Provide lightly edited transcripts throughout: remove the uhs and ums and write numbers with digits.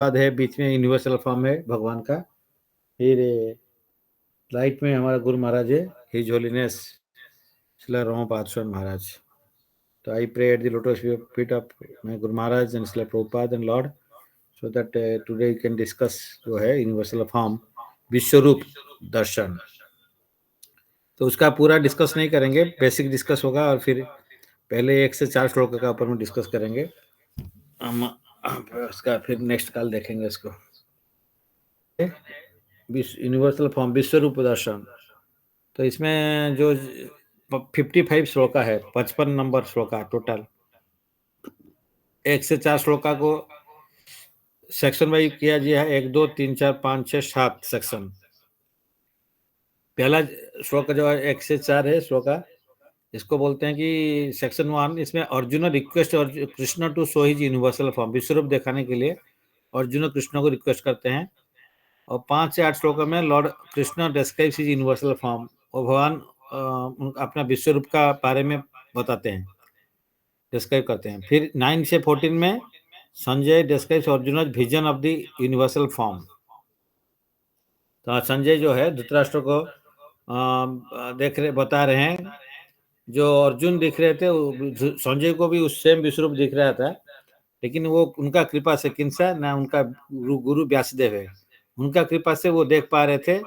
बाद है, बीच में यूनिवर्सल फॉर्म है भगवान का। फिर राइट में हमारा गुरु महाराज है, हिज होलीनेस श्रील रोमा पादस्वामी महाराज। तो I pray at the lotus feet of my Guru Maharaj and Srila Prabhupada and lord, so that today can discuss जो है यूनिवर्सल फॉर्म विश्वरूप दर्शन। तो उसका पूरा डिस्कस नहीं करेंगे, बेसिक डिस्कस होगा और फिर पहले 1 से 4 श्लोक का ऊपर में डिस्कस करेंगे हम। उसका फिर नेक्स्ट कल देखेंगे इसको। यूनिवर्सल फॉर्म विश्वरूप दर्शन। तो इसमें जो 55 श्लोका है, 55 नंबर श्लोका टोटल। 1 से 4 श्लोका को सेक्शन वाइज किया गया है, 1 2 3 4 5 6 7 सेक्शन। पहला श्लोक जो है 1 से 4 है श्लोका, इसको बोलते हैं कि सेक्शन 1। इसमें Arjun request Krishna to show his universal form, विश्वरूप दिखाने के लिए अर्जुन कृष्ण को रिक्वेस्ट करते हैं। और 5 से 8 श्लोक में Lord Krishna describes his universal form, और भगवान अपना विश्वरूप का बारे में बताते हैं, डिस्क्राइब करते हैं। फिर 9 से 14 में Sanjay describes Arjun vision of the universal form. तो संजय जो है धृतराष्ट्र को बता रहे हैं, जो अर्जुन दिख रहे थे संजय को भी उस सेम विश्वरूप दिख रहा था, लेकिन वो उनका कृपा से किंसा ना, उनका गुरु व्यासदेव है, उनका कृपा से वो देख पा रहे थे।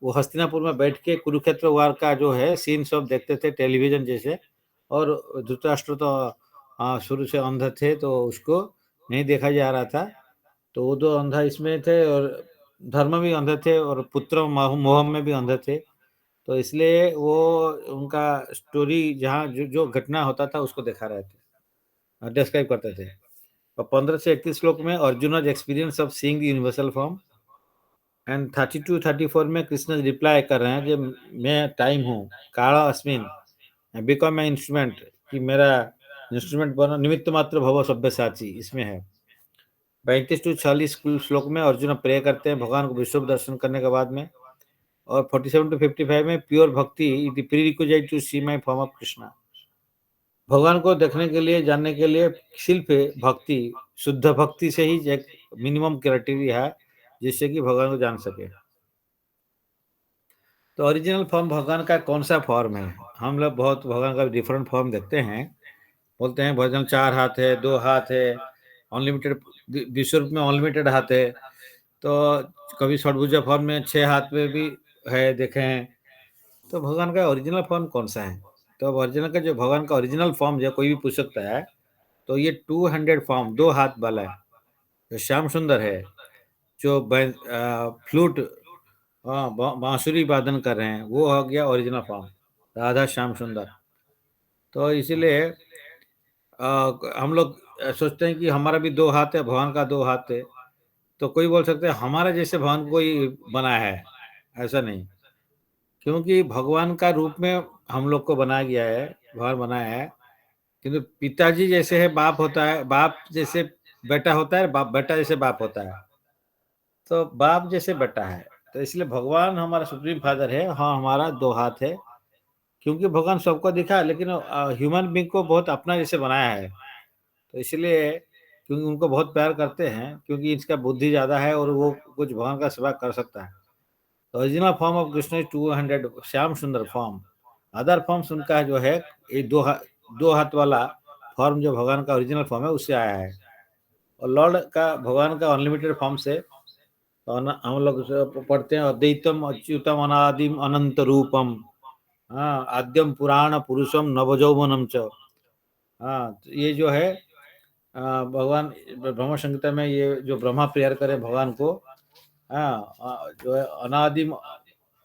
वो हस्तिनापुर में बैठ के कुरुक्षेत्र वार का जो है सीन सब देखते थे टेलीविजन जैसे। और धृतराष्ट्र तो शुरू से अंधा थे, तो उसको नहीं देखा जा रहा था। तो वो दो अंधा इसमें थे, और धर्म भी अंधे थे, और पुत्र मोह में भी अंधे थे। तो इसलिए वो उनका स्टोरी जहाँ जो घटना होता था उसको दिखा रहे थे, डिस्क्राइब करते थे। और 15 से 31 श्लोक में Arjun experience of seeing the universal form. And 32-34 में कृष्ण रिप्लाई कर रहे हैं कि मैं टाइम हूँ, काला अस्मिन, बिकम माई इंस्ट्रूमेंट, कि मेरा इंस्ट्रूमेंट बनो, निमित्त मात्र भव सभ्य साची, इसमें है। 35 से 40 श्लोक में अर्जुन प्रे करते हैं भगवान को विश्व दर्शन करने के बाद में। और 47 से 55 में pure bhakti prerequisite to see my form of Krishna. भगवान को देखने के लिए, जानने के लिए सिर्फ भक्ति, शुद्ध भक्ति से ही एक मिनिमम क्राइटेरिया है जिससे कि भगवान को जान सके। तो ओरिजिनल फॉर्म भगवान का कौन सा फॉर्म है? हम लोग बहुत भगवान का डिफरेंट फॉर्म देखते हैं, बोलते हैं भगवान 4 हाथ है, 2 हाथ है, अनलिमिटेड विश्वरूप में अनलिमिटेड हाथ है। तो कभी षडभुजा फॉर्म में 6 हाथ में भी है, देखे हैं। तो भगवान का ओरिजिनल फॉर्म कौन सा है? तो ओरिजिनल का जो भगवान का ओरिजिनल फॉर्म जो कोई भी पूछ सकता है, तो ये 200 फॉर्म, 2 हाथ वाला है, जो श्याम सुंदर है, जो फ्लूट बांसुरी वादन कर रहे हैं, वो हो गया ओरिजिनल फॉर्म, राधा श्याम सुंदर। तो इसीलिए हम लोग सोचते हैं कि हमारा भी 2 हाथ है, भगवान का 2 हाथ है। तो कोई बोल सकते हैं हमारा जैसे भगवान को कोई बनाया है, ऐसा नहीं, क्योंकि भगवान का रूप में हम लोग को बनाया गया है, भगवान बनाया है। किंतु पिताजी जैसे है बाप होता है, बाप जैसे बेटा होता है, बाप बेटा जैसे बाप होता है, तो बाप जैसे बेटा है। तो इसलिए भगवान हमारा सुप्रीम फादर है। हाँ, हमारा 2 हाथ है, क्योंकि भगवान सबको दिखा, लेकिन ह्यूमन बींग को बहुत अपना जैसे बनाया है। तो इसलिए क्योंकि उनको बहुत प्यार करते हैं, क्योंकि इसका बुद्धि ज़्यादा है और वो कुछ भगवान का सेवा कर सकता है। तो original form of Krishna is 200 Shyam सुंदर फॉर्म। अदर फॉर्म्स उनका जो है ये 2 हाथ वाला फॉर्म, जो भगवान का ओरिजिनल फॉर्म है उससे आया है। और लॉर्ड का, भगवान का अनलिमिटेड फॉर्म से हम लोग पढ़ते हैं अद्वैतम अच्युतम अनादिम अनंत रूपम, हाँ, आद्यम पुराण पुरुषम नवजौवनम च। हाँ, तो ये जो है भगवान ब्रह्म संहिता में ये जो ब्रह्मा प्रेयर करे भगवान को, हाँ, जो है अनादिम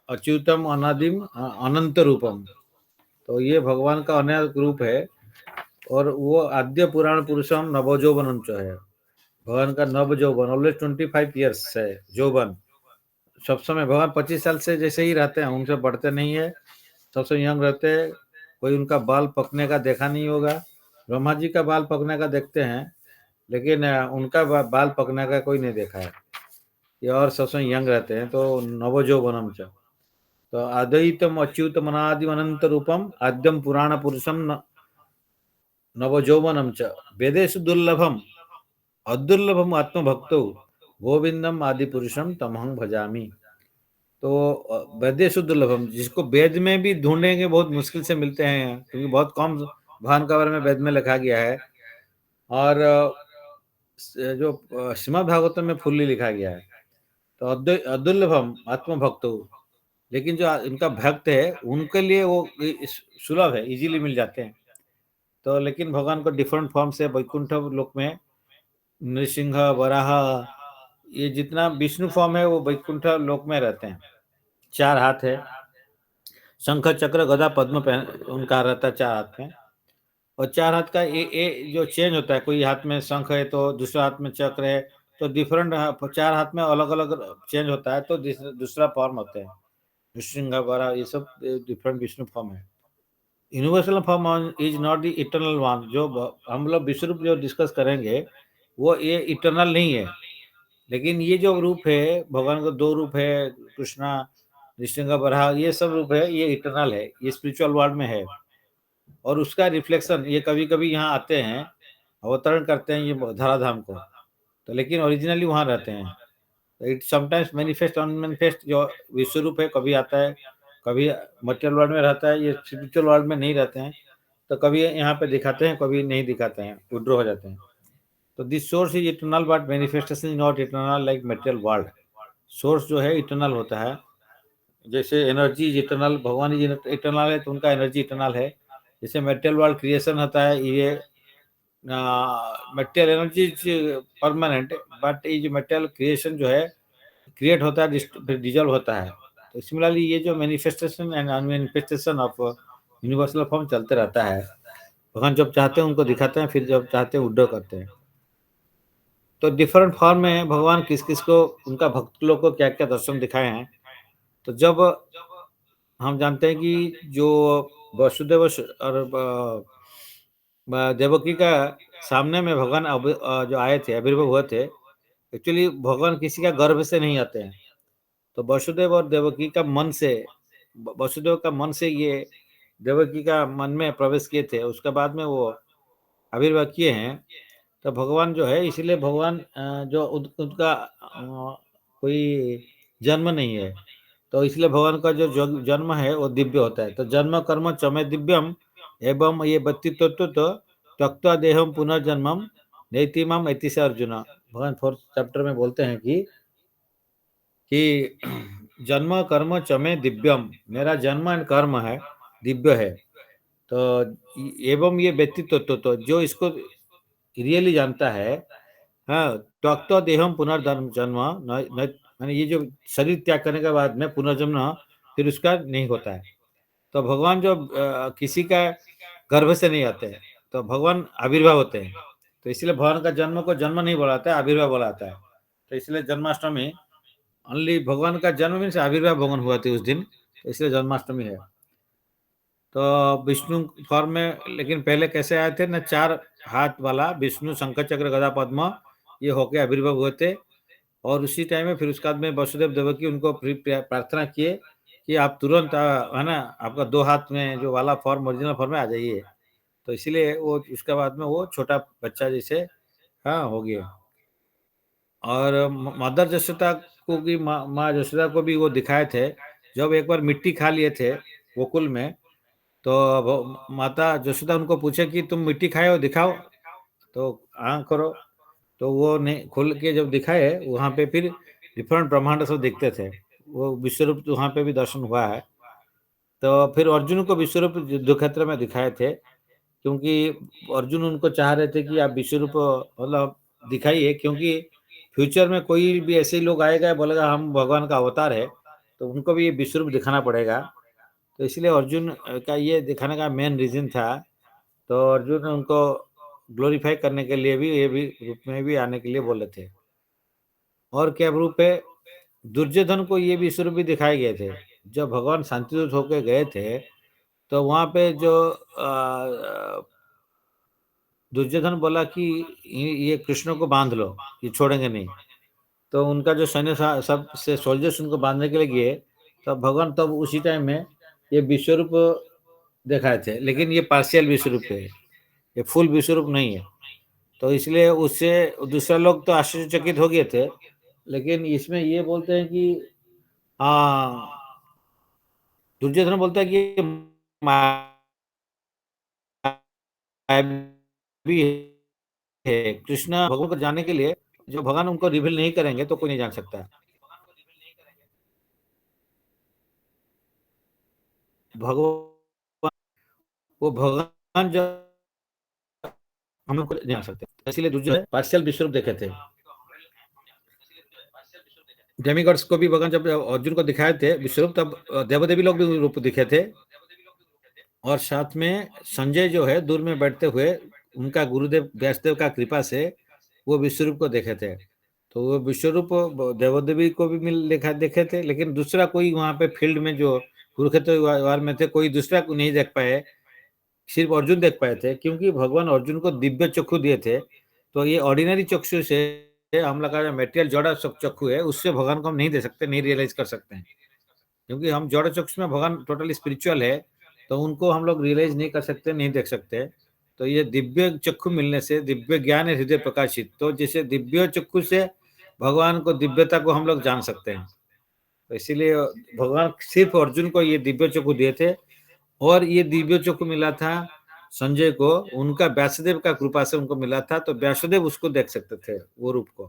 अच्युतम अनादिम अनंत रूपम, तो ये भगवान का अनंत रूप है। और वो आद्य पुराण पुरुषम नवजौवनम च है, भगवान का नव जौवन, ऑलवेज 25 ईयर्स है जौवन। सब समय भगवान 25 साल से जैसे ही रहते हैं, उनसे बढ़ते नहीं है, सबसे यंग रहते हैं। कोई उनका बाल पकने का देखा नहीं होगा। ब्रह्मा जी का बाल पकने का देखते हैं, लेकिन उनका बाल पकने का कोई नहीं देखा है। ये और सबसे यंग रहते हैं, तो नवजौवनम च। तो अद्वैतम अच्युतम अनादिम अनंत रूपम आद्यम पुराण पुरुषम नवजौवनम च वेदेषु दुर्लभम अदुर्लभम आत्मभक्तो गोविंदम आदि पुरुषम तमहं भजामि। तो वेदेषु दुर्लभम, जिसको वेद में भी ढूंढेंगे बहुत मुश्किल से मिलते हैं, क्योंकि बहुत कम भगवान के बारे में वेद में लिखा गया है। और जो श्रीमद् भागवतम में फुल्ली लिखा गया है। तो अदुर्लभम आत्मभक्तो, लेकिन जो इनका भक्त है उनके लिए वो सुलभ है, इजीली मिल जाते हैं। तो लेकिन भगवान को डिफरेंट फॉर्म से वैकुंठ लोक में नृसिंह, वराह, ये जितना विष्णु फॉर्म है वो वैकुंठ लोक में रहते हैं। 4 हाथ है, शंख चक्र गदा पद्म उनका रहता है 4 हाथ में। और 4 हाथ का जो चेंज होता है, कोई हाथ में शंख है तो दूसरे हाथ में चक्र है, तो डिफरेंट 4 हाथ में अलग अलग चेंज होता है, तो दूसरा फॉर्म होते हैं। नृसिंह, वराह, ये सब डिफरेंट विष्णु फॉर्म है। Universal form is not the eternal one. जो हम लोग विश्व रूप जो डिस्कस करेंगे वो ये इटर्नल नहीं है। लेकिन ये जो रूप है भगवान का 2 रूप है, कृष्णा, नृसिंह, वराह, ये सब रूप है, ये इटर्नल है, ये स्पिरिचुअल वर्ल्ड में है। और उसका रिफ्लेक्शन ये कभी कभी यहाँ आते हैं, अवतरण करते हैं ये धराधाम को, तो लेकिन ओरिजिनली वहाँ रहते हैं। इट समटाइम्स मैनिफेस्ट अनमैनिफेस्ट, जो विश्व रूप है कभी आता है, कभी मटेरियल वर्ल्ड में रहता है, ये स्पिरिचुअल वर्ल्ड में नहीं रहते हैं। तो कभी यहाँ पे दिखाते हैं, कभी नहीं दिखाते हैं, विड्रॉ हो जाते हैं। तो this source is eternal but manifestation is not eternal like material world. Source जो है इटर्नल होता है, जैसे एनर्जी इज इटर्नल, भगवान इज इटर्नल है तो उनका एनर्जी इटर्नल है। जैसे मटेरियल वर्ल्ड क्रिएशन होता है, ये मटेरियल एनर्जी परमानेंट, बट ये जो मटेरियल क्रिएशन जो है क्रिएट होता है फिर डिजॉल्व होता है। तो सिमिलरली ये जो manifestation and unmanifestation of universal form चलते रहता है। भगवान जब चाहते हैं उनको दिखाते हैं, फिर जब चाहते हैं विड्रॉ करते हैं। तो डिफरेंट फॉर्म में भगवान किस किस को, उनका भक्त लोग को क्या क्या दर्शन दिखाए हैं। तो जब हम जानते हैं कि जो वसुदेव और देवकी का सामने में भगवान जो आए थे, आविर्भाव हुए थे, एक्चुअली भगवान किसी का गर्भ से नहीं आते हैं। तो वसुदेव और देवकी का मन से, वसुदेव का मन से ये देवकी का मन में प्रवेश किए थे, उसके बाद में वो आविर्भाव किए हैं। तो भगवान जो है, इसलिए भगवान जो उनका कोई जन्म नहीं है, तो इसलिए भगवान का जो जन्म है वो दिव्य होता है। तो जन्म कर्म चमे दिव्यम एवं ये व्यक्तित्व तो त्यक्त्वा देहम पुनर्जन्मम नैतिमम ऐतिश अर्जुन। भगवान 4th चैप्टर में बोलते हैं कि जन्म कर्म चमे दिव्यम, मेरा जन्म एंड कर्म है दिव्य है। तो एवं ये व्यक्तित्व तो जो इसको रियली जानता है, हाँ, त्यक्त्वा देहम पुनर्जन्म, माने ये जो शरीर त्याग करने के बाद में पुनर्जन्म फिर उसका नहीं होता है। तो भगवान जो किसी का गर्भ से नहीं आते हैं, तो भगवान आविर्भाव होते हैं। तो इसलिए भगवान का जन्म को जन्म नहीं बोलाता है, आविर्भाव बोलाता है। तो इसलिए जन्माष्टमी ओनली भगवान का जन्म मीन्स आविर्भाव भगवान हुआ थी उस दिन, तो इसलिए जन्माष्टमी है। तो विष्णु फॉर्म में, लेकिन पहले कैसे आए थे ना, 4 हाथ वाला विष्णु, शंख चक्र गदा पद्म, ये होके आविर्भाव हुए थे। और उसी टाइम में फिर उसके बाद में वसुदेव देवकी उनको प्रार्थना किए कि आप तुरंत है ना, आपका 2 हाथ में जो वाला फॉर्म ओरिजिनल फॉर्म में आ जाइए। तो इसीलिए वो उसके बाद में वो छोटा बच्चा जैसे हाँ हो गया। और मदर जसोदा को भी, माँ जसोदा को भी वो दिखाए थे, जब एक बार मिट्टी खा लिए थे गोकुल में। तो माता जसोदा उनको पूछे कि तुम मिट्टी खाए हो, दिखाओ। तो हाँ करो। तो वो ने खोल के जब दिखाए, वहाँ पे फिर डिफरेंट ब्रह्मांड सब दिखते थे। वो विश्वरूप वहाँ पे भी दर्शन हुआ है। तो फिर अर्जुन को विश्वरूप युद्ध क्षेत्र में दिखाए थे, क्योंकि अर्जुन उनको चाह रहे थे कि आप विश्वरूप मतलब दिखाइए, क्योंकि फ्यूचर में कोई भी ऐसे ही लोग आएगा बोलेगा हम भगवान का अवतार है, तो उनको भी विश्वरूप दिखाना पड़ेगा। तो इसलिए अर्जुन का ये दिखाने का मेन रीजन था। तो अर्जुन उनको ग्लोरीफाई करने के लिए भी ये भी रूप में भी आने के लिए बोले थे। और क्या रूप है, दुर्योधन को ये विश्वरूप भी दिखाए गए थे। जब भगवान शांतिदूत होकर गए थे, तो वहाँ पे जो दुर्योधन बोला कि ये कृष्ण को बांध लो, ये छोड़ेंगे नहीं। तो उनका जो सैन्य सब से सोल्जर्स उनको बांधने के लिए गए, तो भगवान तब उसी टाइम में ये विश्वरूप दिखाए थे, लेकिन ये पार्शियल विश्वरूप है, ये फुल विश्वरूप नहीं है। तो इसलिए उससे दूसरे लोग तो आश्चर्यचकित हो गए थे लेकिन इसमें ये बोलते हैं कि हाँ, दुर्योधन बोलता है कि मायावी है। कृष्ण भगवान को जानने के लिए जो भगवान उनको रिवील नहीं करेंगे तो कोई नहीं जान सकता। भगवान, वो भगवान जो हम लोग को नहीं जान सकते, इसलिए दुर्योधन पार्शियल विश्व रूप देखे थे। डेमिगॉड्स को भी भगवान जब अर्जुन को दिखाए थे विश्व रूप, तब देवदेवी लोग भी रूप दिखे थे। और साथ में संजय जो है दूर में बैठते हुए उनका गुरुदेव व्यासदेव का कृपा से वो विश्वरूप को देखे थे। तो वो विश्वरूप देवदेवी को भी मिल देखा देखे थे, लेकिन दूसरा कोई वहां पे फील्ड में जो कुरुक्षेत्र वार में थे कोई दूसरा को नहीं देख पाए, सिर्फ अर्जुन देख पाए थे, क्योंकि भगवान अर्जुन को दिव्य चक्षु दिए थे। तो ये ऑर्डिनरी चक्षु से हम लोग का जो मेटेरियल जड़ा चक्षु है उससे भगवान को हम नहीं दे सकते, नहीं रियलाइज कर सकते हैं, क्योंकि हम जड़ चक्षु में भगवान टोटली स्पिरिचुअल है, तो उनको हम लोग रियलाइज नहीं कर सकते, नहीं देख सकते। तो ये दिव्य चक्षु मिलने से दिव्य ज्ञान है हृदय प्रकाशित, तो जैसे दिव्य चक्षु से भगवान को दिव्यता को हम लोग जान सकते हैं। तो इसीलिए भगवान सिर्फ अर्जुन को ये दिव्य चक्षु दिए थे, और ये दिव्य चक्षु मिला था संजय को उनका व्यासदेव का कृपा से उनको मिला था। तो व्यासदेव उसको देख सकते थे, वो रूप को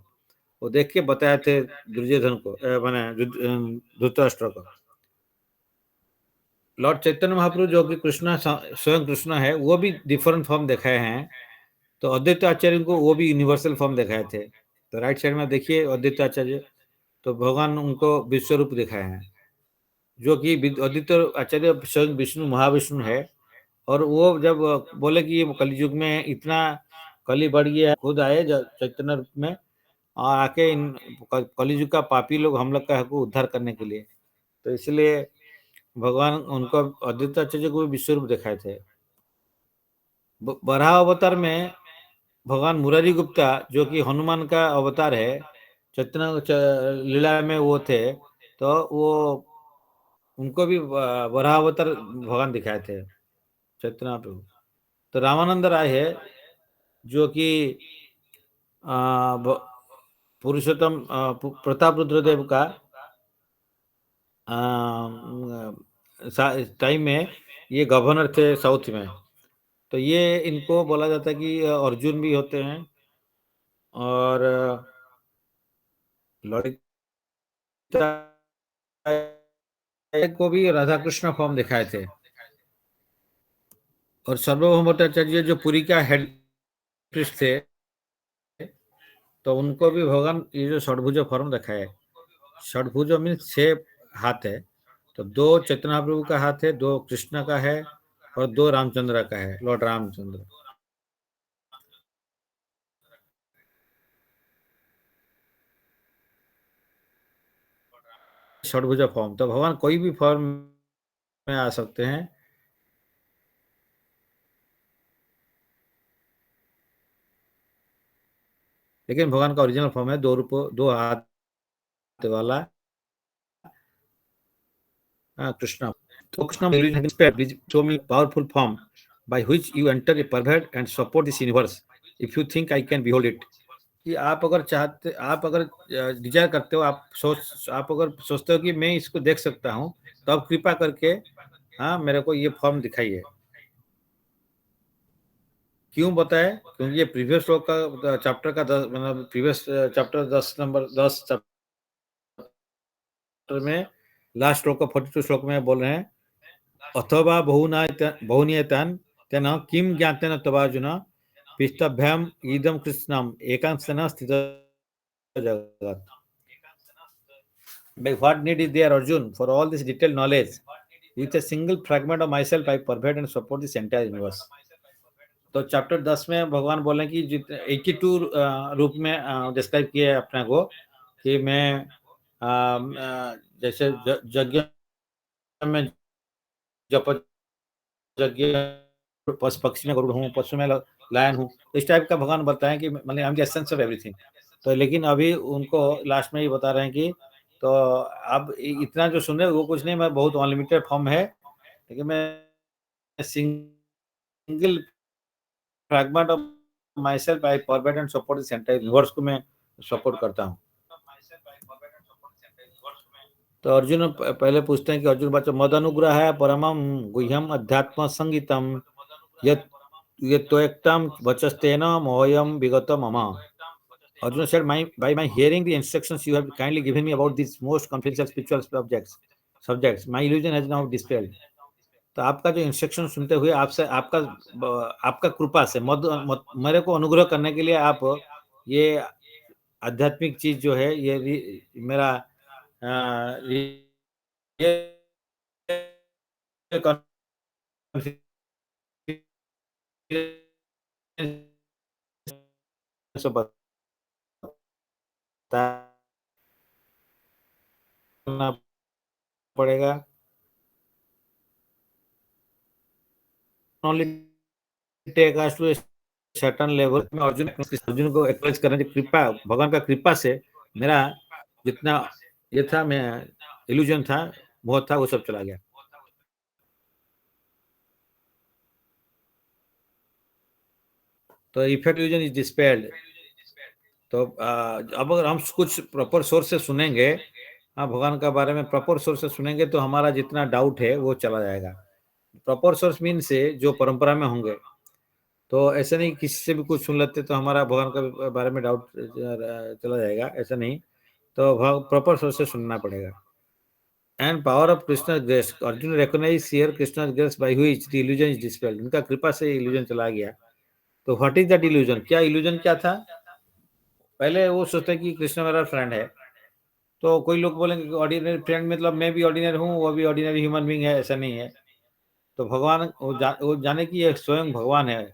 वो देख के बताए थे दुर्योधन को, माने धृतराष्ट्र को। लॉर्ड चैतन्य महाप्रभु जो कि कृष्ण स्वयं कृष्ण है, वो भी डिफरेंट फॉर्म दिखाए हैं। तो अद्वैत आचार्य को वो भी यूनिवर्सल फॉर्म दिखाए थे। तो राइट साइड में देखिए अद्वैत आचार्य, तो भगवान उनको विश्व रूप दिखाए हैं, जो कि अद्वैत आचार्य स्वयं विष्णु महाविष्णु है। और वो जब बोले कि ये कलयुग में इतना कली बढ़ गया, खुद आए चैतन्य रूप में और आके इन कलयुग का पापी लोग हम लोग का को उद्धार करने के लिए। तो इसलिए भगवान उनको अद्वैत आचार्य को भी विश्व रूप दिखाए थे। बराह अवतार में भगवान मुरारी गुप्ता जो कि हनुमान का अवतार है, लीला में वो थे, तो वो उनको भी वराह अवतार भगवान दिखाए थे चैतन्य प्रभु। तो रामानंद राय है जो कि पुरुषोत्तम प्रताप रुद्रदेव का टाइम में ये गवर्नर थे साउथ में। तो ये इनको बोला जाता है कि अर्जुन भी होते हैं, और ललिता को भी राधा कृष्ण फॉर्म दिखाए थे। और सर्वभौम भट्टाचार्य जो पुरी का हेड प्रीस्ट थे, तो उनको भी भगवान ये जो षडभुज फॉर्म दिखाए। षडभुज मीन 6 हाथ है, तो 2 चैतन्य प्रभु का हाथ है, 2 कृष्ण का है, और 2 रामचंद्र का है, लॉर्ड रामचंद्र। षडभुज फॉर्म, तो भगवान कोई भी फॉर्म में आ सकते हैं। लेकिन भगवान का ओरिजिनल फॉर्म है 2 रूप 2 हाथ वाला कृष्ण। तो Krishna show me powerful form by which you enter a pervade and support this universe if you think I can behold it। कि आप अगर चाहते, आप अगर डिजायर करते हो, आप अगर सोचते हो कि मैं इसको देख सकता हूँ, तो आप कृपा करके हाँ मेरे को ये फॉर्म दिखाइए। क्यों बताए? क्योंकि ये प्रीवियस श्लोक का चैप्टर का 10 मतलब प्रीवियस चैप्टर 10 चैप्टर में लास्ट श्लोक का 42 श्लोक में बोल रहे हैं, अथवा बहुनीयतान तेन किम ज्ञातेन तवार्जुन पिष्टभ्याम इदम कृष्णम एकांशेन स्थित जगत। By what need is there, Arjun, for all this detailed knowledge? With a single fragment of myself, I pervade and support this entire universe। तो चैप्टर 10 में भगवान बोले कि 82 रूप में डिस्क्राइब किए अपने को, कि मैं जैसे यज्ञ में जप यज्ञ, पशु पक्षी में गरुड़ हूँ, पशु में लायन हूँ, इस टाइप का भगवान बताएं कि मतलब I am the essence of everything. तो लेकिन अभी उनको लास्ट में ही बता रहे हैं कि तो अब इतना जो सुन रहे वो कुछ नहीं, मैं बहुत अनलिमिटेड फॉर्म है, लेकिन मैं single fragment of my self I pervade and support this entire universe को मैं सपोर्ट करता हूँ। तो अर्जुन पहले पूछते हैं कि अर्जुन बच्चों मद अनुग्रह है परमम गुह्यम अध्यात्म संगीतम यत यत्त्वक्तम वचस्तेन मोहयम विगत मम. Arjuna said, by my hearing the instructions you have kindly given me about these most confidential spiritual subjects, my illusion has now dispelled. तो आपका जो इंस्ट्रक्शन सुनते हुए आपसे आपका आपका कृपा से मेरे को अनुग्रह करने के लिए आप ये आध्यात्मिक चीज जो है ये मेरा ये बताना पड़ेगा. Only take us to a certain level में अर्जुन को एक्सप्रेस करने की कृपा भगवान का कृपा से मेरा जितना ये था मैं इल्यूजन था बहुत था वो सब चला गया. तो इफेक्ट इल्यूजन इज डिस्पेल्ड. तो अब अगर हम कुछ प्रॉपर सोर्स से सुनेंगे भगवान का बारे में प्रॉपर सोर्स से सुनेंगे तो हमारा जितना डाउट है वो चला जाएगा. प्रॉपर सोर्स मीन से जो परंपरा में होंगे तो ऐसा नहीं किसी से भी कुछ सुन लेते तो हमारा भगवान के बारे में डाउट चला जाएगा. ऐसा नहीं. तो प्रॉपर सोर्स से सुनना पड़ेगा. And power of Krishna grace Arjun recognise here Krishna grace by which the illusion is dispelled. उनका कृपा से इल्यूजन चला गया. तो व्हाट इज दैट इल्यूजन. क्या इल्यूजन क्या था. पहले वो सोचते कि कृष्ण मेरा फ्रेंड है. तो कोई लोग बोलेंगे ऑर्डिनरी फ्रेंड मतलब मैं भी ऑर्डिनरी हूँ वो भी ऑर्डिनरी ह्यूमन बीइंग है. ऐसा नहीं है. तो भगवान वो जाने कि ये स्वयं भगवान है.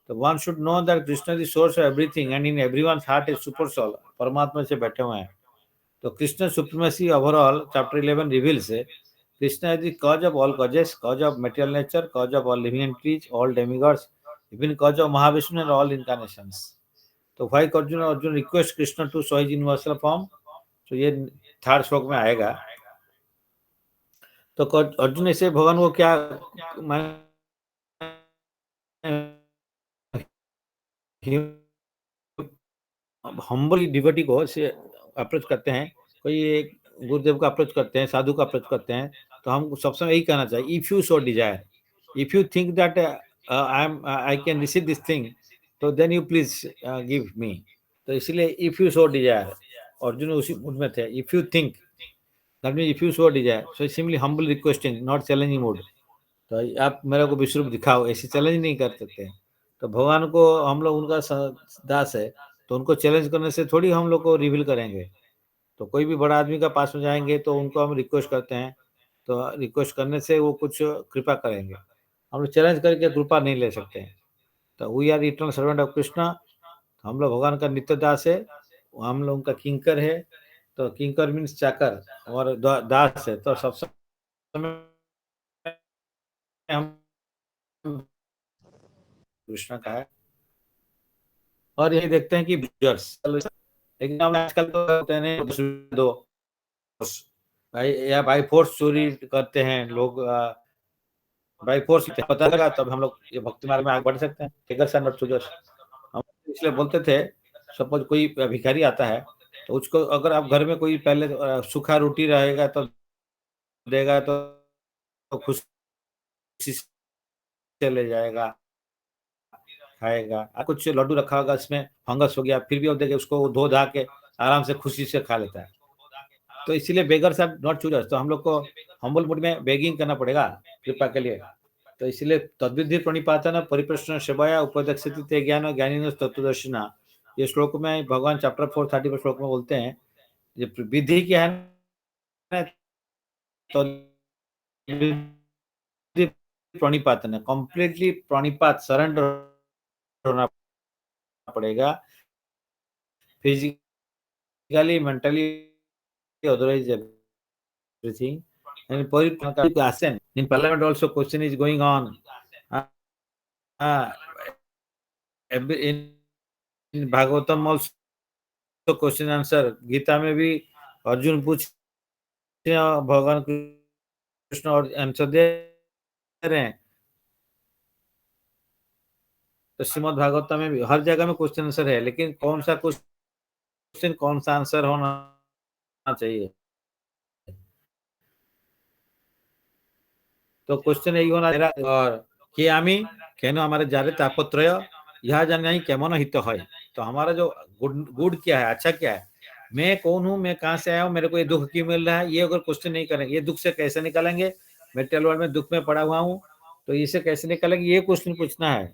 तो one should know that Krishna is source of everything and in everyone's heart is super soul. परमात्मा से बैठे हुए हैं. तो Krishna supremacy overall chapter 11 reveals Krishna is the cause of all causes, cause of material nature, cause of all living entities, all demigods, even cause of Mahavishnu and all incarnations. तो भाई Arjun request Krishna to show his universal form. तो ये third श्लोक में आएगा. तो अर्जुन ऐसे भगवान को क्या हम्बल डिवोटी को से अप्रोच करते हैं. कोई एक गुरुदेव का अप्रोच करते हैं साधु का अप्रोच करते हैं तो हम सब समय यही कहना चाहिए if you so desire if you think that I can receive this thing तो then you please give me. तो इसलिए if you so desire Arjun उसी मूड में थे. If you think that mean if you so desire so simply humble requesting not challenging mood. तो आप मेरे को विश्व रूप दिखाओ ऐसी चैलेंज नहीं कर सकते. तो भगवान को हम लोग उनका दास है तो उनको चैलेंज करने से थोड़ी हम लोग को रिवील करेंगे. तो कोई भी बड़ा आदमी का पास में जाएंगे तो उनको हम रिक्वेस्ट करते हैं तो रिक्वेस्ट करने से वो कुछ कृपा करेंगे. हम लोग चैलेंज करके कृपा नहीं ले सकते हैं. तो we are eternal servant of Krishna. हम लोग भगवान का नित्य दास है. हम लोग उनका किंकर है. तो किंकर मीन्स चाकर और दास है. तो सब समय हम कृष्णा का है. और यही देखते हैं कि लेकिन आजकल तो होते हैं दो भाई या बाई फोर्स चोरी करते हैं लोग. बाई फोर्स पता लगा तब हम लोग ये भक्ति मार्ग में आगे बढ़ सकते हैं. हम इसलिए बोलते थे सपोज कोई भिखारी आता है तो उसको अगर आप घर में कोई पहले सूखा रोटी रहेगा तो देगा तो खुशी से ले जाएगा खाएगा. कुछ लड्डू रखा होगा इसमें फंगस हो गया फिर भी वो देखे उसको धो धा के आराम से खुशी से खा लेता है. तो इसीलिए बेगर साहब नॉट चूजर्स. तो हम लोग को हम्बल मूड में बेगिंग करना पड़ेगा कृपा के लिए. तो इसलिए तद्विधि प्रणिपातन परिप्रश्न सेवाया उपदक्षित ते ज्ञान ज्ञानी तत्वदर्शिना. ये श्लोक में भगवान चैप्टर 4:30 श्लोक में बोलते हैं ये विधि क्या है तो प्रणिपातन कंप्लीटली प्रणिपात सरेंडर होना पड़ेगा physically mentally otherwise everything. And Pariprasan in parliament also question is going on. Uh, in Bhagavatam also question answer. Gita में भी अर्जुन पूछते हैं भगवान कृष्ण और आंसर दे रहे हैं. तो श्रीमद् भागवतम में भी हर जगह में क्वेश्चन आंसर है लेकिन कौन सा क्वेश्चन कौन सा आंसर होना चाहिए तो क्वेश्चन यही होना मेरा और कि आमी केन हमारे जारे तापत्रय यह जानना केमन हित है। तो हमारा जो गुड गुड क्या है, अच्छा क्या है, मैं कौन हूँ, मैं कहाँ से आया हूँ, मेरे को ये दुख क्यों मिल रहा है, ये अगर क्वेश्चन नहीं करेंगे, ये दुख से कैसे निकालेंगे, मेटल वर्ल्ड में दुख में पड़ा हुआ हूँ, तो इसे कैसे निकालेंगे, ये क्वेश्चन पूछना है।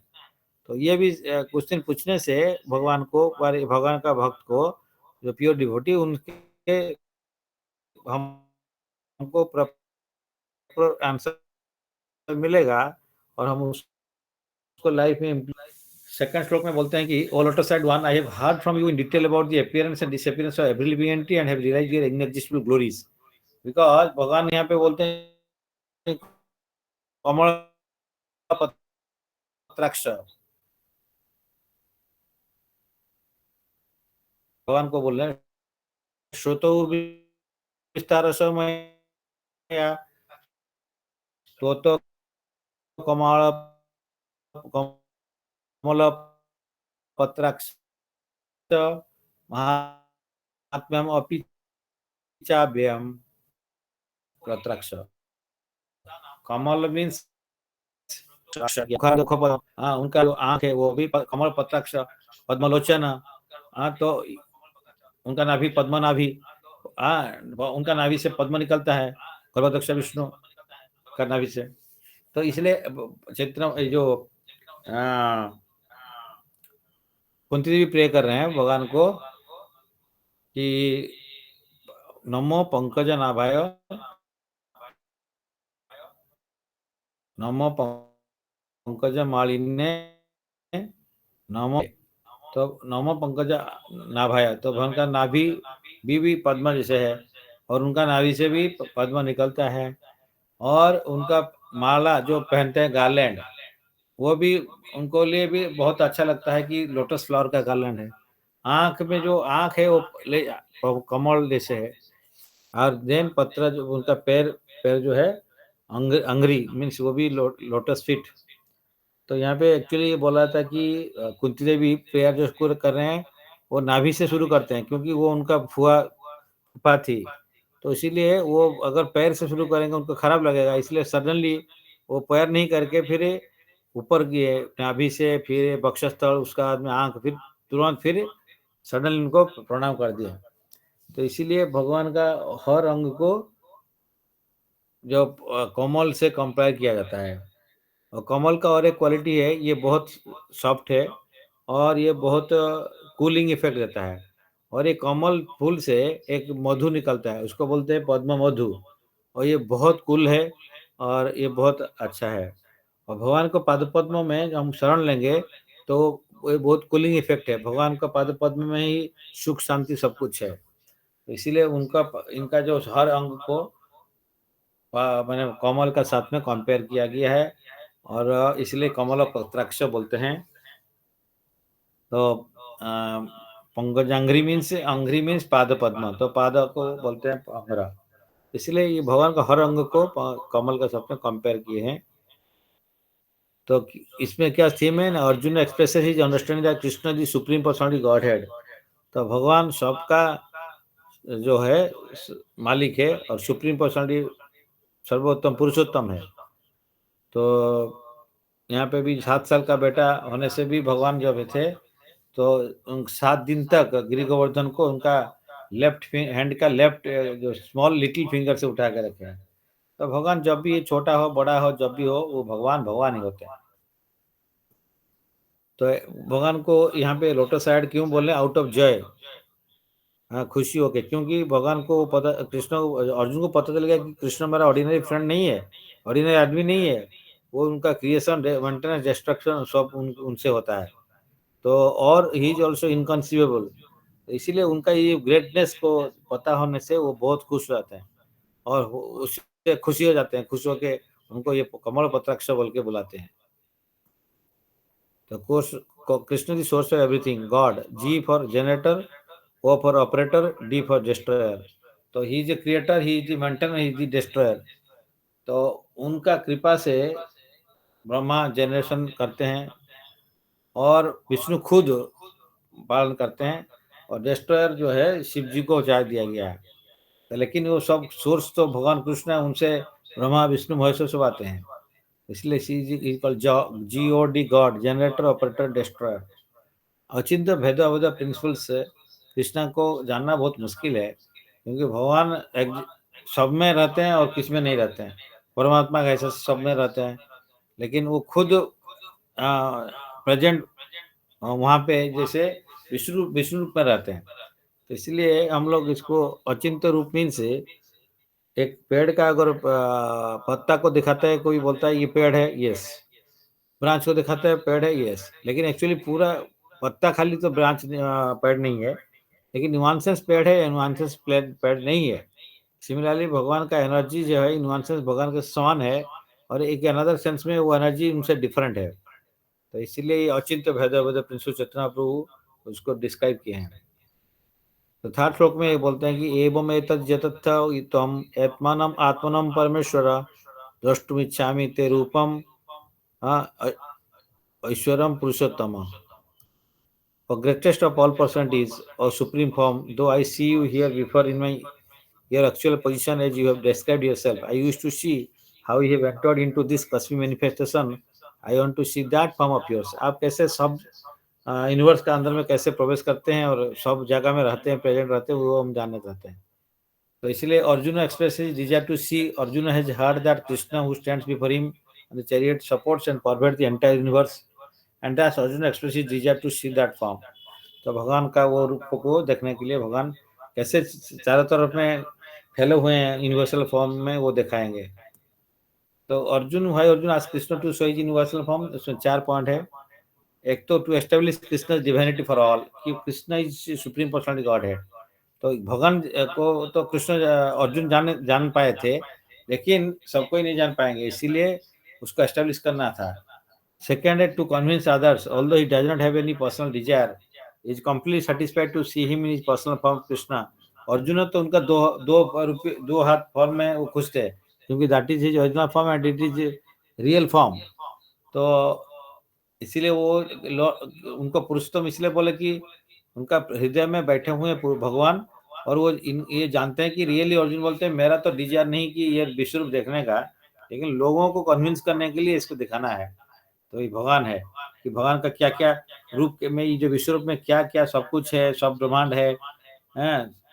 तो ये भी क्वेश्चन पूछने से भगवान को, भगवान का भक्त को, जो प्योर डिवोटी, उनके हमको प्रॉपर आंसर मिलेगा और हम उसको लाइफ में। सेकंड श्लोक में बोलते हैं कि O lotus eyed one, I have heard from you in detail about the appearance and disappearance of every living entity and have realised their inexhaustible glories. Because भगवान यहाँ पे बोलते हैं कमल पत्राक्ष, भगवान को बोल रहे हैं श्रोतो विस्तार समय तो कमल कमल पत्राक्ष महात्म्यम अपि चाभ्यम पत्राक्ष। कमल मीन्स हाँ, उनका जो आंख है वो भी कमल पत्राक्ष, पद्मलोचन। हाँ, तो उनका नाभि पद्मनाभि, हाँ, उनका नाभि से पद्म निकलता है, गर्भदक्ष विष्णु का नाभि से। तो इसलिए चैत्र जो कुंती देवी प्रे कर रहे हैं भगवान को कि नमो पंकज नाभाय, नमो पंकज मालिन्य, नमो, तो नमो पंकज नाभाय, तो भगवान का नाभि भी पद्म जैसे है और उनका नाभि से भी पद्म निकलता है। और उनका माला जो पहनते हैं गार्लैंड, वो भी उनको लिए भी बहुत अच्छा लगता है कि लोटस फ्लावर का गार्लैंड है। आंख में जो आंख है वो कमल जैसे है। और देन पत्र जो उनका पैर, पैर जो है अंगरी मीन्स वो भी लोटस फीट। तो यहाँ पे एक्चुअली ये बोला था कि कुंती देवी प्रेयर जो कर रहे हैं वो नाभि से शुरू करते हैं, क्योंकि वो उनका फूफा थी। तो इसीलिए वो अगर पैर से शुरू करेंगे उनको खराब लगेगा, इसलिए सडनली वो पैर नहीं करके फिर ऊपर किए नाभि से, फिर वक्षस्थल, उसका बाद में आंख, फिर तुरंत फिर सडनली उनको प्रणाम कर दिया। तो इसीलिए भगवान का हर अंग को जो कमल से कंपेयर किया जाता है। और कमल का और एक क्वालिटी है, ये बहुत सॉफ्ट है और ये बहुत कूलिंग इफेक्ट देता है। और ये कमल फूल से एक मधु निकलता है, उसको बोलते हैं पद्म मधु, और ये बहुत कूल है और ये बहुत अच्छा है। और भगवान को पाद पद्म में हम शरण लेंगे तो ये बहुत कूलिंग इफेक्ट है। भगवान का पाद पद्म में ही सुख शांति सब कुछ है। इसीलिए उनका, इनका जो हर अंग को मैंने कमल का साथ में कंपेयर किया गया है और इसलिए कमल पत्राक्ष बोलते हैं। तो पंकजांघ्री मीन्स, अंघ्री मीन्स पाद पद्म, तो पाद को बोलते हैं अंगरा। इसलिए ये भगवान का हर अंग को कमल का साथ में कंपेयर किए हैं। तो इसमें क्या थीम है ना, Arjun expresses his understanding that Krishna the supreme personality God head. तो भगवान सबका जो है मालिक है और सुप्रीम पर्सनालिटी सर्वोत्तम पुरुषोत्तम है। तो यहाँ पे भी 7 साल का बेटा होने से भी भगवान जब थे तो 7 दिन तक गिरि गोवर्धन को उनका लेफ्ट हैंड का लेफ्ट जो स्मॉल लिटिल फिंगर से उठा के रखे हैं। तो भगवान जब भी छोटा हो बड़ा हो जब भी हो वो भगवान भगवान ही होते हैं। तो भगवान को यहाँ पे लोटस साइड क्यों बोले, आउट ऑफ जय, हाँ, खुशी होके, क्योंकि भगवान को पता, कृष्ण अर्जुन को पता चल गया कि कृष्ण हमारा ऑर्डिनरी फ्रेंड नहीं है, ऑर्डिनरी आदमी नहीं है, वो उनका क्रिएशन मेंटेनेंस डिस्ट्रक्शन सब उनसे होता है। तो और ही इज ऑल्सो इनकंसीवेबल, इसीलिए उनका ये ग्रेटनेस को पता होने से वो बहुत खुश रहते हैं और उससे खुशी हो जाते हैं, खुश होके उनको ये कमल पत्राक्ष बोल के बुलाते हैं। तो course Krishna the source of everything, God, G for generator, O for operator, D for destroyer. तो he is a creator, he is the maintainer, he is the destroyer. तो उनका कृपा से ब्रह्मा जनरेशन करते हैं और विष्णु खुद पालन करते हैं और डिस्ट्रॉयर जो है शिव जी को चाह दिया गया है। तो लेकिन वो सब सोर्स तो भगवान कृष्ण है, उनसे ब्रह्मा विष्णु महेश्वर सब आते हैं। इसलिए सी जी called GOD, God, generator, operator, destroyer. अचिंत्य भेद अवध प्रिंसिपल्स कृष्णा को जानना बहुत मुश्किल है, क्योंकि भगवान सब में रहते हैं और किस में नहीं रहते हैं। परमात्मा कैसे सब में रहते हैं, लेकिन वो खुद प्रेजेंट वहाँ पे जैसे विष्णु विष्णु रूप में रहते हैं। तो इसलिए हम लोग इसको अचिंत्य रूप मीन से एक पेड़ का अगर पत्ता को दिखाता है, कोई बोलता है ये पेड़ है, यस। ब्रांच को दिखाता है पेड़ है, यस। लेकिन एक्चुअली पूरा पत्ता खाली तो ब्रांच पेड़ नहीं है, लेकिन नुआंसेस पेड़ है, नुआंसेस पेड़ नहीं है। सिमिलरली भगवान का एनर्जी जो है नुआंसेस भगवान के समान है, और एक अनदर सेंस में वो एनर्जी उनसे डिफरेंट है। तो इसीलिए अचिंत्य भेद अभेद प्रिंसिपल चेतना प्रभु उसको डिस्क्राइब किए हैं। तो थर्ड श्लोक में ये बोलते हैं कि एवं एतत् जतत्थ त्वम् आत्मानम् आत्मनं परमेश्वर द्रष्टुमिच्छामि ते रूपम ऐश्वरम पुरुषोत्तम। The greatest of all person is a supreme form. Though I see you here before in my your actual position as you have described yourself, I used to see how you have entered into this cosmic manifestation. I want to see that form of yours. आप कैसे सब universe का अंदर में कैसे प्रवेश करते हैं और सब जगह में रहते हैं, प्रेजेंट रहते हैं, वो हम जानना चाहते हैं। तो इसलिए Arjun express his desire to see. Arjun has heard that Krishna who stands before him the chariot supports and pervade the entire universe, and that Arjun express his desire to see that form. तो भगवान का वो रूप को देखने के लिए भगवान कैसे चारों तरफ में फैले हुए हैं यूनिवर्सल फॉर्म में, वो दिखाएंगे। तो अर्जुन भाई अर्जुन आज Krishna to show universal form, इसमें 4 पॉइंट है। एक तो to establish Krishna divinity for all, कि Krishna is supreme personality God है। तो भगवान को तो कृष्ण अर्जुन जान पाए थे, लेकिन सबको ही नहीं जान पाएंगे, इसीलिए उसको एस्टेब्लिश करना था। सेकेंड है to convince others, although he does not have any personal desire, is completely satisfied to see him in his personal form Krishna. Arjun तो उनका दो हाथ फॉर्म में वो खुश थे, क्योंकि that is his original form and it is real form. तो इसीलिए वो उनको पुरुषोत्तम इसलिए बोले कि उनका हृदय में बैठे हुए भगवान, और वो ये जानते हैं कि रियली अर्जुन बोलते हैं मेरा तो डिजायर नहीं कि ये विश्व रूप देखने का, लेकिन लोगों को कन्विंस करने के लिए इसको दिखाना है। तो ये भगवान है कि भगवान का क्या क्या रूप में, ये जो विश्व रूप में क्या क्या सब कुछ है, सब ब्रह्मांड है,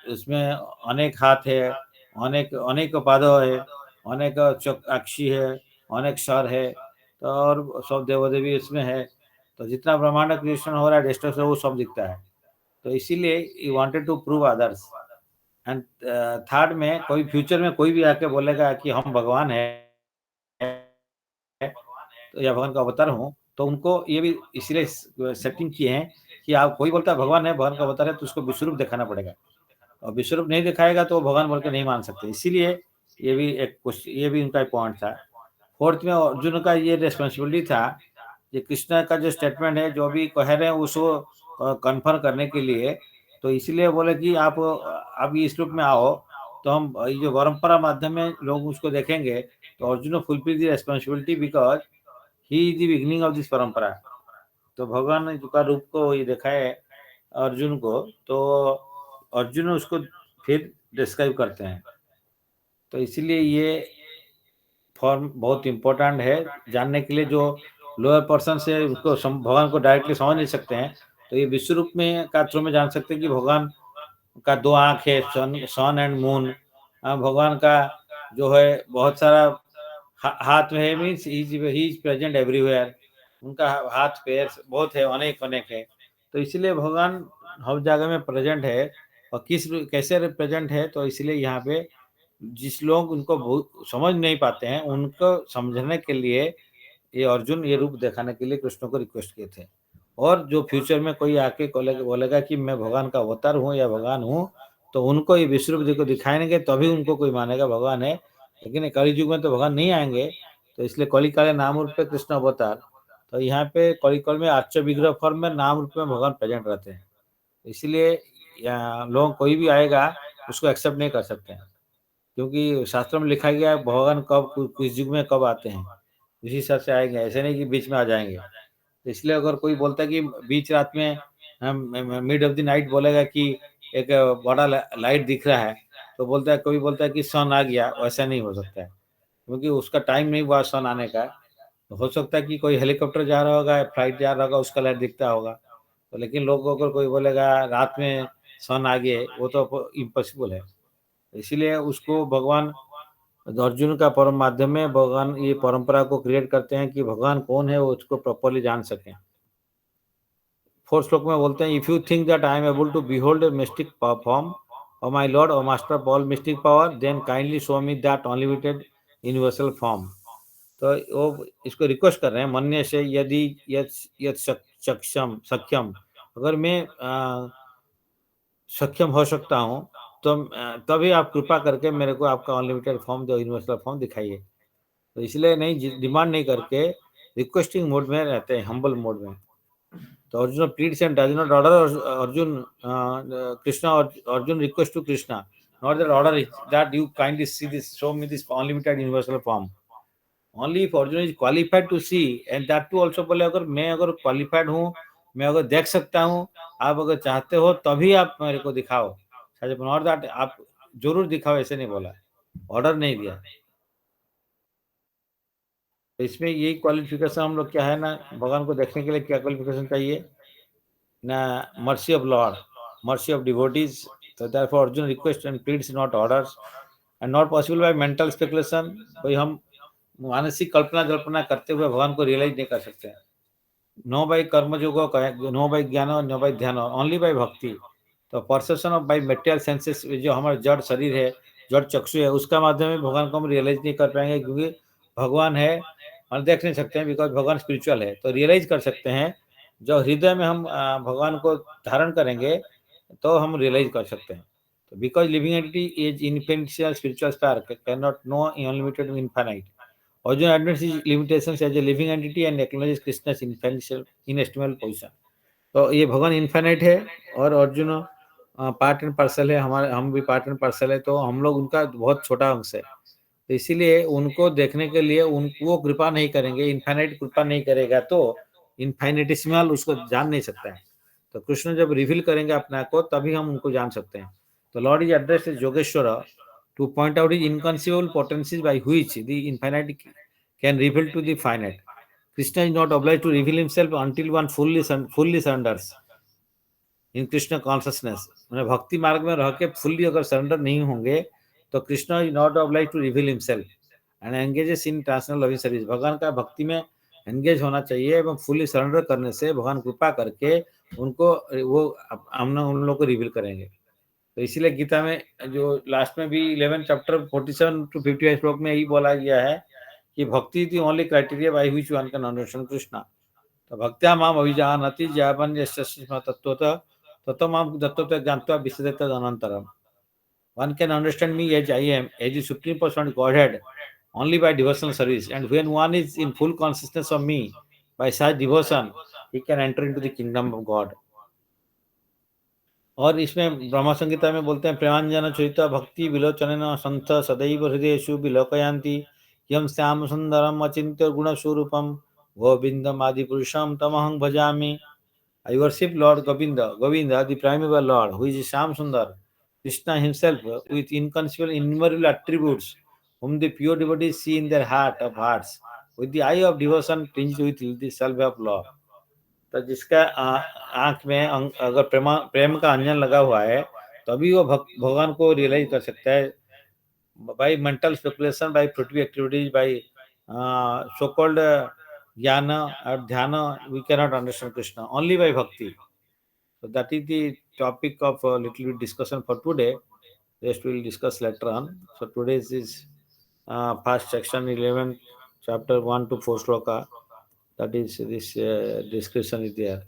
इसमें अनेक हाथ है, अनेक अनेक पादव है, अनेक अक्षी है, अनेक सर है, तो और सब देवदेवी इसमें है। तो जितना ब्रह्मांड क्रिएशन हो रहा है डिस्ट्रक्शन, वो सब दिखता है। तो इसीलिए he wanted to prove others. And third में कोई फ्यूचर में कोई भी आके बोलेगा कि हम भगवान है तो या भगवान का अवतार हूँ, तो उनको ये भी इसलिए सेटिंग किए हैं कि आप कोई बोलता है भगवान है, भगवान का अवतार है, तो उसको विश्व रूप दिखाना पड़ेगा, और विश्व रूप नहीं दिखाएगा तो भगवान बोल के नहीं मान सकते। इसीलिए ये भी एक क्वेश्चन, ये भी उनका पॉइंट था। फोर्थ में अर्जुन का ये रिस्पॉन्सिबिलिटी था, ये कृष्णा का जो स्टेटमेंट है जो भी कह रहे हैं उसको कन्फर्म करने के लिए। तो इसलिए बोले कि आप इस रूप में आओ, तो हम ये जो परंपरा माध्यम में लोग उसको देखेंगे, तो Arjun fulfil the responsibility because he is the beginning of this परंपरा। तो भगवान ने का रूप को ये दिखाए अर्जुन को, तो अर्जुन उसको फिर डिस्क्राइब करते हैं। तो इसीलिए ये फॉर्म बहुत इम्पोर्टेंट है जानने के लिए। जो लोअर पर्सन से उसको भगवान को डायरेक्टली समझ नहीं सकते हैं, तो ये विश्व रूप में का थ्रू में जान सकते हैं कि भगवान का 2 आँख है, सन एंड मून। भगवान का जो है बहुत सारा हाथ में है, means he is present everywhere. उनका हाथ पैर बहुत है, अनेक अनेक है। तो इसलिए भगवान हर जगह में प्रेजेंट है, और कैसे प्रेजेंट है, तो इसलिए यहाँ पे जिस लोग उनको समझ नहीं पाते हैं उनको समझने के लिए ये अर्जुन ये रूप दिखाने के लिए कृष्ण को रिक्वेस्ट किए थे। और जो फ्यूचर में कोई आके बोलेगा कि मैं भगवान का अवतार हूँ या भगवान हूँ, तो उनको ये विश्व रूप को दिखाएंगे, तभी उनको कोई मानेगा भगवान है। लेकिन कलि युग में तो भगवान नहीं आएंगे, तो इसलिए कली काले नाम रूप पे कृष्ण अवतार। तो यहाँ पे कलिकल में आच्य विग्रह फॉर्म में नाम रूप में भगवान प्रेजेंट रहते हैं। इसलिए लोग कोई भी आएगा उसको एक्सेप्ट नहीं कर सकते हैं, क्योंकि शास्त्र में लिखा गया है भगवान कब किस युग में कब आते हैं, उसी हिसाब से आएंगे, ऐसे नहीं कि बीच में आ जाएंगे। तो इसलिए अगर कोई बोलता है कि बीच रात में मिड ऑफ द नाइट बोलेगा कि एक बड़ा लाइट दिख रहा है, तो बोलता है कोई बोलता है कि सन आ गया, वैसा नहीं हो सकता है। क्योंकि उसका टाइम नहीं हुआ सन आने का। तो हो सकता है कि कोई हेलीकॉप्टर जा रहा होगा, फ्लाइट जा रहा होगा, उसका लाइट दिखता होगा। तो लेकिन लोग अगर कोई बोलेगा रात में सन आ गए, वो तो इम्पॉसिबल है। इसीलिए उसको भगवान अर्जुन का परम माध्यम में भगवान ये परंपरा को क्रिएट करते हैं कि भगवान कौन है वो उसको प्रॉपरली जान सकें। 4 श्लोक में बोलते हैं, if you think that I am able to behold a mystic form और माय लॉर्ड और master of all mystic power, then kindly show me that unlimited universal form. तो वो इसको रिक्वेस्ट कर रहे हैं मन्य से, यदि यद यद सक्षम सक्षम, अगर मैं सक्षम हो सकता हूँ, तो तभी आप कृपा करके मेरे को आपका अनलिमिटेड फॉर्म जो यूनिवर्सल फॉर्म दिखाइए। तो इसलिए नहीं, डिमांड नहीं करके रिक्वेस्टिंग मोड में रहते हैं, हम्बल मोड में। तो Arjun pleads and does not order, Arjun Krishna, Arjun request to Krishna, not that order that you kindly see this, show me this unlimited universal form. Only if Arjun is qualified to see, and that too also बोले, अगर मैं अगर qualified हूँ, मैं अगर देख सकता हूँ, आप अगर चाहते हो तभी आप मेरे को दिखाओ, नॉट दैट आप जरूर दिखाओ, ऐसे नहीं बोला, ऑर्डर नहीं दिया। तो इसमें यही क्वालिफिकेशन हम लोग क्या है ना, भगवान को देखने के लिए क्या क्वालिफिकेशन चाहिए ना, mercy of Lord, mercy of devotees. तो therefore Arjun request and pleads, not orders, and not possible by mental speculation. कोई हम मानसिक कल्पना जल्पना करते हुए भगवान को रियलाइज नहीं कर सकते। नो बाई कर्म योगो, नो बाई ज्ञान, नो बाई ध्यान, ओनली बाई भक्ति। तो perception of by material senses, जो हमारा जड़ शरीर है, जड़ चक्षु है, उसका माध्यम में भगवान को हम रियलाइज नहीं कर पाएंगे, क्योंकि भगवान है हम देख नहीं सकते हैं, बिकॉज भगवान स्पिरिचुअल है। तो रियलाइज कर सकते हैं जो हृदय में हम भगवान को धारण करेंगे, तो हम रियलाइज कर सकते हैं। तो because living entity is infinitesimal spiritual spark can not know unlimited infinite. Arjuna admits his limitations as a living entity and acknowledges Krishna's inestimable position. तो ये भगवान इन्फाइनाइट है और अर्जुन पार्ट एंड पार्सल है, हमारे हम भी पार्ट एंड पार्सल है, तो हम लोग उनका बहुत छोटा अंश है। तो इसीलिए उनको देखने के लिए वो कृपा नहीं करेंगे, इन्फाइनाइट कृपा नहीं करेगा तो इन्फाइनिटिसिमल उसको जान नहीं सकता है। तो कृष्ण जब रिवील करेंगे अपने को, तभी हम उनको जान सकते हैं। तो Lord is address Yogeshwar to point out his inconceivable potencies by which the infinite can reveal to the finite. Krishna is not obliged to reveal himself until one fully surrenders in Krishna consciousness. मैंने भक्ति मार्ग में रह के fully अगर surrender नहीं होंगे, तो Krishna is not obliged to reveal himself and engages in transcendental loving service. भगवान का भक्ति में एंगेज होना चाहिए एवं फुल्ली सरेंडर करने से भगवान कृपा करके उनको वो हम उन लोगों को रिवील करेंगे। तो इसीलिए गीता में जो लास्ट में भी 11 चैप्टर 47 टू 55 श्लोक में यही बोला गया है कि भक्ति is the only criteria by which one can understand Krishna. तो भक्त्या माम अभिजानति ज्ञापन यस्य तत्वतः ततो माम तत्वतः ज्ञात्वा विशदत अनंतरम। One can understand me as I am, as the supreme person Godhead, only by devotional service. And when one is in full consciousness of me, by such devotion, he can enter into the kingdom of God. और इसमें ब्रह्म संगीता में बोलते हैं, प्रेमांजन चरित भक्ति विलोचन संत सदैव हृदयेषु विलोकयन्ति यम श्याम सुंदरम अचिंत्य गुण स्वरूपम गोविंदम आदि पुरुषम तमहं भजामि। I worship Lord Govinda, the primeval Lord, who is Sham Sundar, Krishna himself, with inconceivable, innumerable attributes, whom the pure devotees see in their heart of hearts, with the eye of devotion tinged with the salve of love. तो जिसका आंख में अगर प्रेम का अंजन लगा हुआ है, तभी वो भगवान को रियलाइज कर सकता है। By mental speculation, by fruitive activities, by so called jnana और dhyana, we cannot understand Krishna, only by bhakti. So that is the topic of a little bit discussion for today. Rest we will discuss later on. So today's is first section 11 chapter 1 to 4 shloka. That is this description is there.